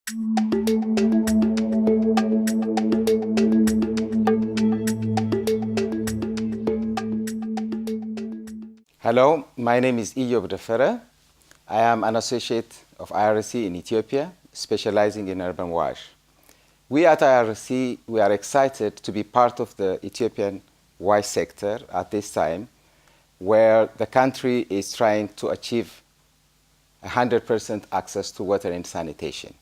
Hello, my name is Eyob Defere. I am an associate of IRC in Ethiopia, specializing in urban wash. We at IRC, we are excited to be part of the Ethiopian wash sector at this time, where the country is trying to achieve 100% access to water and sanitation.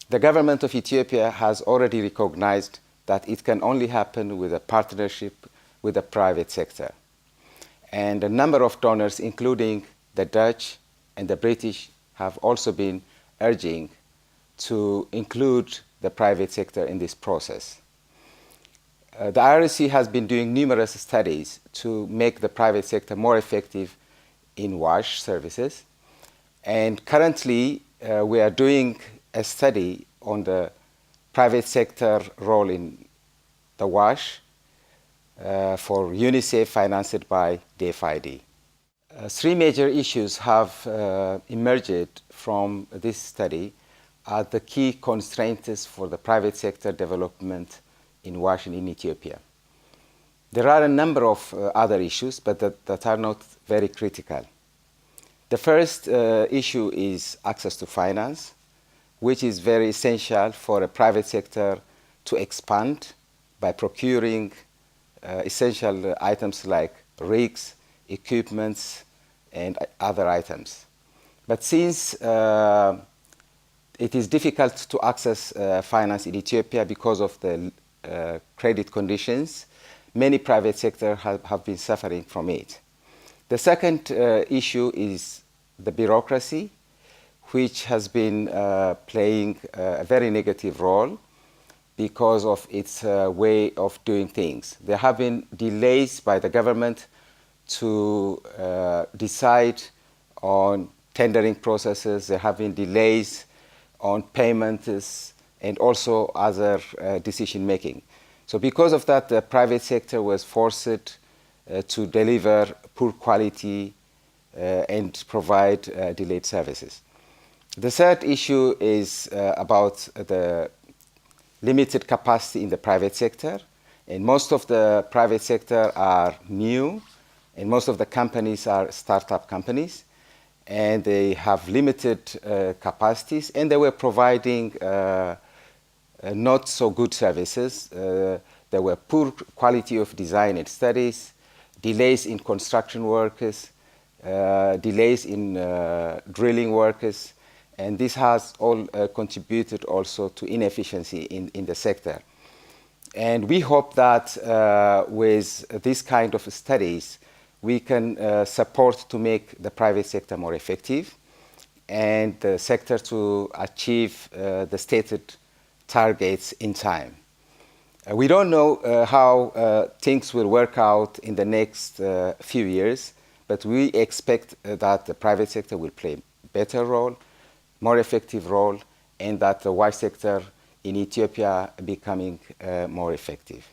The government of Ethiopia has already recognized that it can only happen with a partnership with the private sector. And a number of donors, including the Dutch and the British, have also been urging to include the private sector in this process. The IRC has been doing numerous studies to make the private sector more effective in wash services. And currently, we are doing a study on the private sector role in the wash for UNICEF, financed by DFID. Three major issues have emerged from this study are the key constraints for the private sector development in wash in Ethiopia. There are a number of other issues, but that are not very critical. The first issue is access to finance, which is very essential for a private sector to expand by procuring essential items like rigs, equipments, and other items. But since it is difficult to access finance in Ethiopia because of the credit conditions, many private sectors have been suffering from it. The second issue is the bureaucracy, which has been playing a very negative role because of its way of doing things. There have been delays by the government to decide on tendering processes. There have been delays on payments and also other decision making. So because of that, the private sector was forced to deliver poor quality and provide delayed services. The third issue is about the limited capacity in the private sector, and most of the private sector are new, and most of the companies are startup companies, and they have limited capacities, and they were providing not so good services. There were poor quality of design and studies, delays in construction workers, delays in drilling workers, and this has all contributed also to inefficiency in the sector. And we hope that with this kind of studies, we can support to make the private sector more effective and the sector to achieve the stated targets in time. We don't know how things will work out in the next few years, but we expect that the private sector will play a better role, more effective role, and that the wash sector in Ethiopia becoming more effective.